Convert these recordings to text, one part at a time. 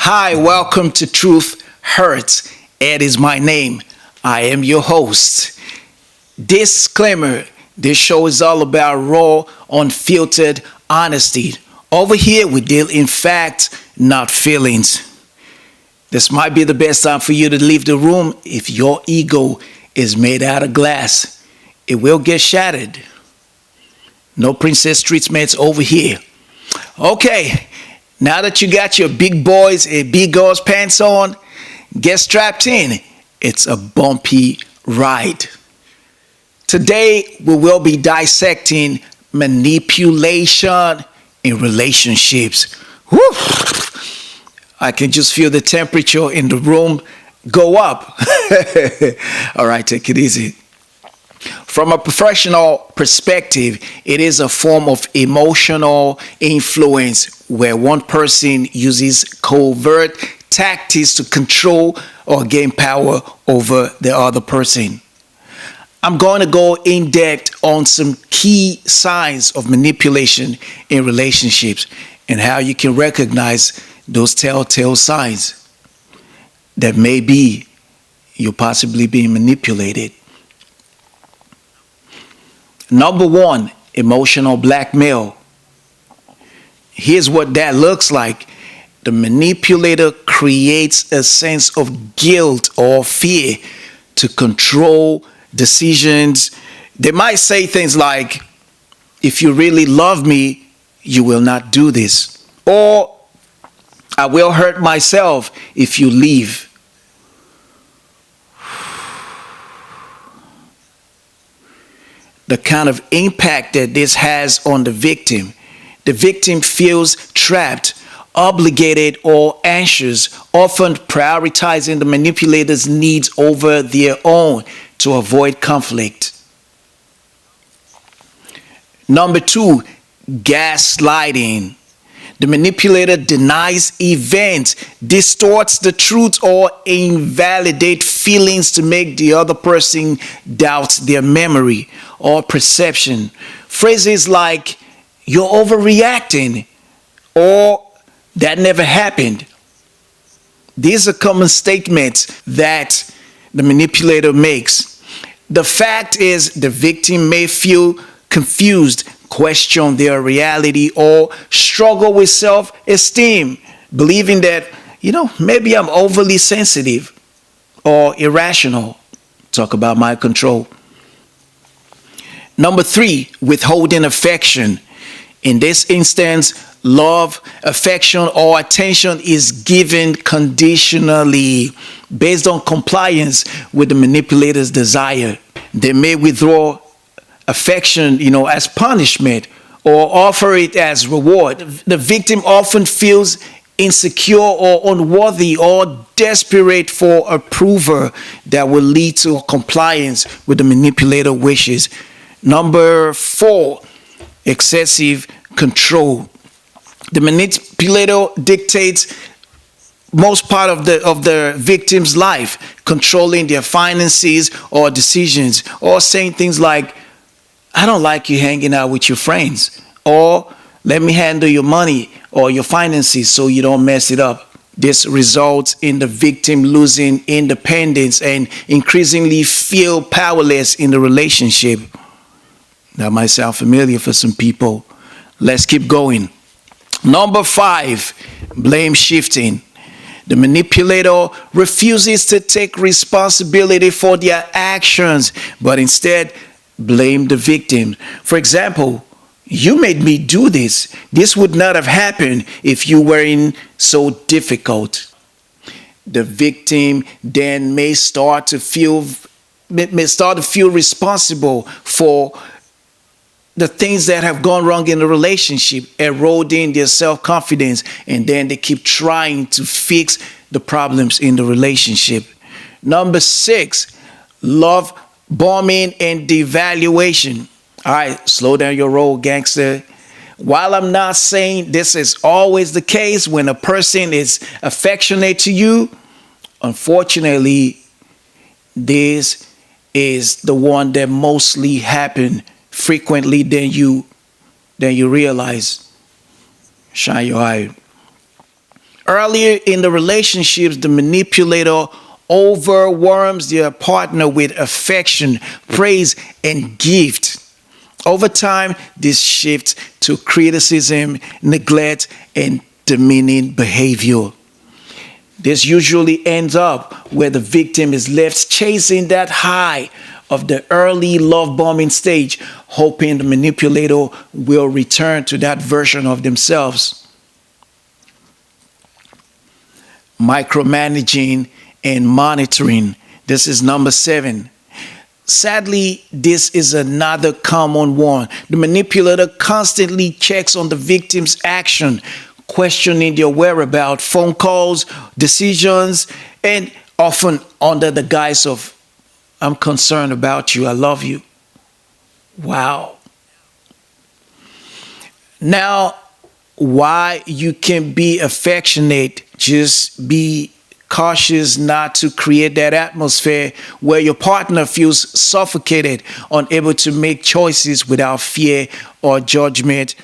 Hi, welcome to Truth Hurts. Ed is my name. I am your host. Disclaimer, this show is all about raw, unfiltered honesty. Over here, we deal in facts, not feelings. This might be the best time for you to leave the room if your ego is made out of glass. It will get shattered. No princess treatments over here. Okay, now that you got your big boys and big girls pants on, get strapped in. It's a bumpy ride. Today, we will be dissecting manipulation in relationships. Whew. I can just feel the temperature in the room go up. All right, take it easy. From a professional perspective, it is a form of emotional influence where one person uses covert tactics to control or gain power over the other person. I'm going to go in depth on some key signs of manipulation in relationships and how you can recognize those telltale signs that maybe you're possibly being manipulated. Number one, emotional blackmail. Here's what that looks like. The manipulator creates a sense of guilt or fear to control decisions. They might say things like, if you really love me, you will not do this. Or, I will hurt myself if you leave. The kind of impact that this has on the victim. The victim feels trapped, obligated, or anxious, often prioritizing the manipulator's needs over their own to avoid conflict. Number two, gaslighting. The manipulator denies events, distorts the truth, or invalidates feelings to make the other person doubt their memory or perception. Phrases like, you're overreacting, or that never happened. These are common statements that the manipulator makes. The fact is, the victim may feel confused, question their reality, or struggle with self-esteem, believing that, maybe I'm overly sensitive or irrational. Talk about mind control. Number three, withholding affection. In this instance, love, affection, or attention is given conditionally based on compliance with the manipulator's desire. They may withdraw affection, as punishment or offer it as reward. The victim often feels insecure or unworthy or desperate for approval that will lead to compliance with the manipulator wishes. Number four, excessive control. The manipulator dictates most part of the victim's life, controlling their finances or decisions, or saying things like, I don't like you hanging out with your friends, or let me handle your money or your finances so you don't mess it up. This results in the victim losing independence and increasingly feel powerless in the relationship. That might sound familiar for some people. Let's keep going. Number five, blame shifting. The manipulator refuses to take responsibility for their actions, but instead blame the victim. For example, you made me do this. This would not have happened if you weren't so difficult. The victim then may start to feel responsible for the things that have gone wrong in the relationship, eroding their self-confidence, and then they keep trying to fix the problems in the relationship. Number six, love bombing and devaluation. All right, slow down your roll, gangster. While I'm not saying this is always the case when a person is affectionate to you, unfortunately, this is the one that mostly happen frequently than you realize. Shine your eye. Earlier in the relationships, the manipulator overwhelms their partner with affection, praise, and gift. Over time, this shifts to criticism, neglect, and demeaning behavior. This usually ends up where the victim is left chasing that high of the early love bombing stage, hoping the manipulator will return to that version of themselves. Micromanaging and monitoring. This is number 7. Sadly, this is another common one. The manipulator constantly checks on the victim's action, questioning their whereabouts, phone calls, decisions, and often under the guise of, I'm concerned about you, I love you. Wow. Now, why you can be affectionate, just be cautious not to create that atmosphere where your partner feels suffocated, unable to make choices without fear or judgment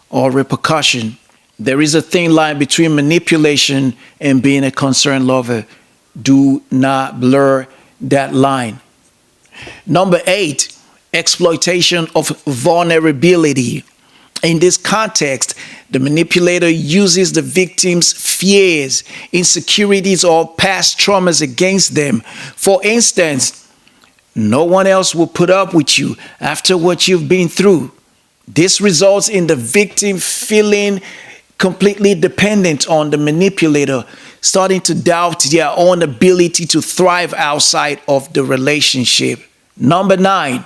or repercussion. There is a thin line between manipulation and being a concerned lover. Do not blur that line. Number 8, exploitation of vulnerability. In this context, the manipulator uses the victim's fears, insecurities, or past traumas against them. For instance, no one else will put up with you after what you've been through. This results in the victim feeling completely dependent on the manipulator, starting to doubt their own ability to thrive outside of the relationship. Number 9,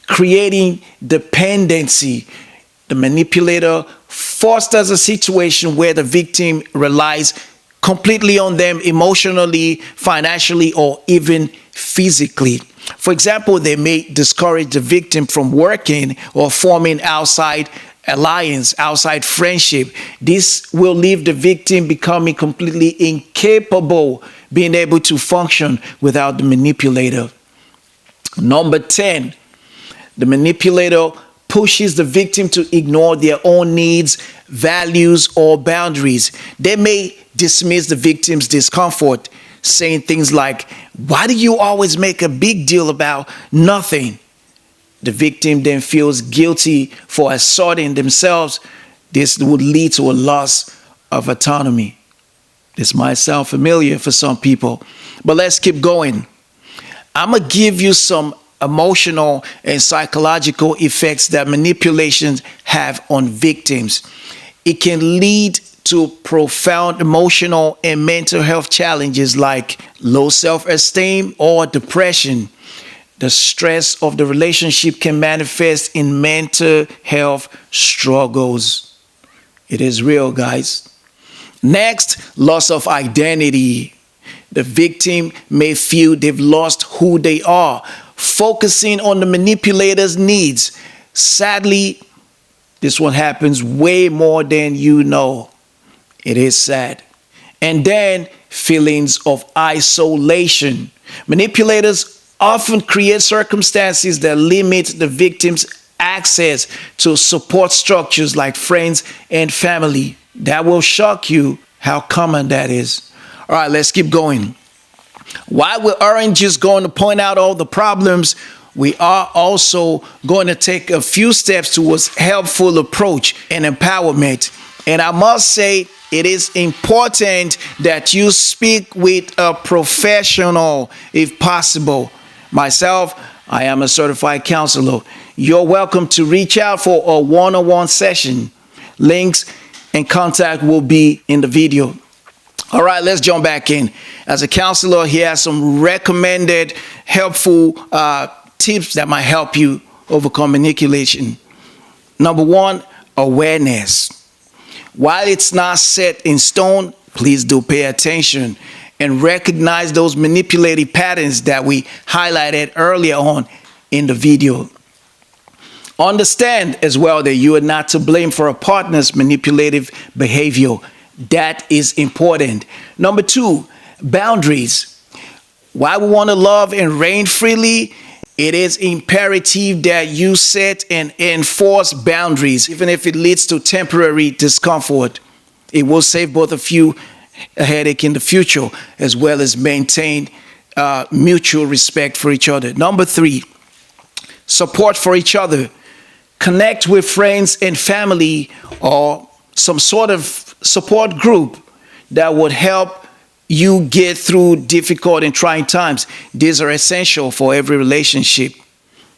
creating dependency. The manipulator fosters a situation where the victim relies completely on them emotionally, financially, or even physically. For example, they may discourage the victim from working or forming outside alliance, outside friendship. This will leave the victim becoming completely incapable, being able to function without the manipulator. Number 10, the manipulator pushes the victim to ignore their own needs, values, or boundaries. They may dismiss the victim's discomfort, saying things like, "Why do you always make a big deal about nothing?" The victim then feels guilty for asserting themselves. This would lead to a loss of autonomy. This might sound familiar for some people, but let's keep going. I'm going to give you some emotional and psychological effects that manipulations have on victims. It can lead to profound emotional and mental health challenges like low self-esteem or depression. The stress of the relationship can manifest in mental health struggles. It is real, guys. Next, loss of identity. The victim may feel they've lost who they are, focusing on the manipulator's needs. Sadly, this one happens way more than you know. It is sad. And then feelings of isolation. Manipulators often create circumstances that limit the victim's access to support structures like friends and family. That will shock you how common that is. All right, let's keep going. While we aren't just going to point out all the problems, we are also going to take a few steps towards helpful approach and empowerment. And I must say, it is important that you speak with a professional if possible. Myself, I am a certified counselor. You're welcome to reach out for a one-on-one session. Links and contact will be in the video. All right, let's jump back in. As a counselor, he has some recommended helpful tips that might help you overcome manipulation. Number 1, awareness. While it's not set in stone, please do pay attention and recognize those manipulative patterns that we highlighted earlier on in the video. Understand as well that you are not to blame for a partner's manipulative behavior. That is important. Number 2, boundaries. While we want to love and reign freely, it is imperative that you set and enforce boundaries, even if it leads to temporary discomfort. It will save both of you a headache in the future, as well as maintain mutual respect for each other. Number 3, support for each other. Connect with friends and family or some sort of support group that would help you get through difficult and trying times. These are essential for every relationship.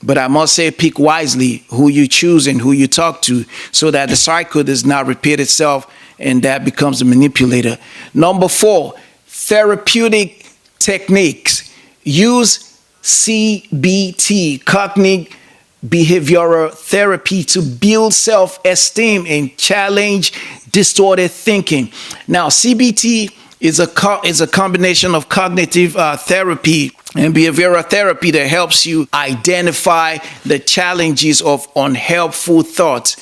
But I must say, pick wisely who you choose and who you talk to so that the cycle does not repeat itself and that becomes a manipulator. Number 4, therapeutic techniques. Use CBT, cognitive behavioral therapy, to build self-esteem and challenge distorted thinking. Now, CBT is a combination of cognitive therapy and behavioral therapy that helps you identify the challenges of unhelpful thoughts.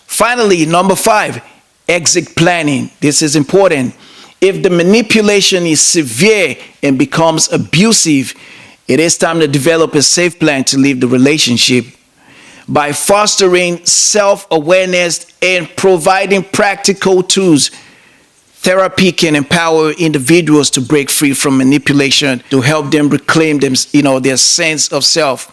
Finally, number 5, exit planning. This is important. If the manipulation is severe and becomes abusive, it is time to develop a safe plan to leave the relationship. By fostering self-awareness and providing practical tools, therapy can empower individuals to break free from manipulation, to help them reclaim their sense of self.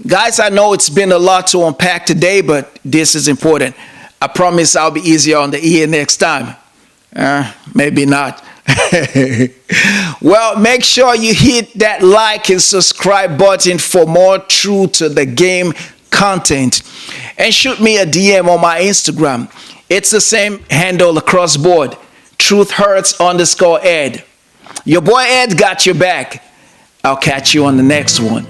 Guys, I know it's been a lot to unpack today, but this is important. I promise I'll be easier on the ear next time. Maybe not. Well, make sure you hit that like and subscribe button for more True to the Game content. And shoot me a DM on my Instagram. It's the same handle across board. truthhurts_Ed. Your boy Ed got your back. I'll catch you on the next one.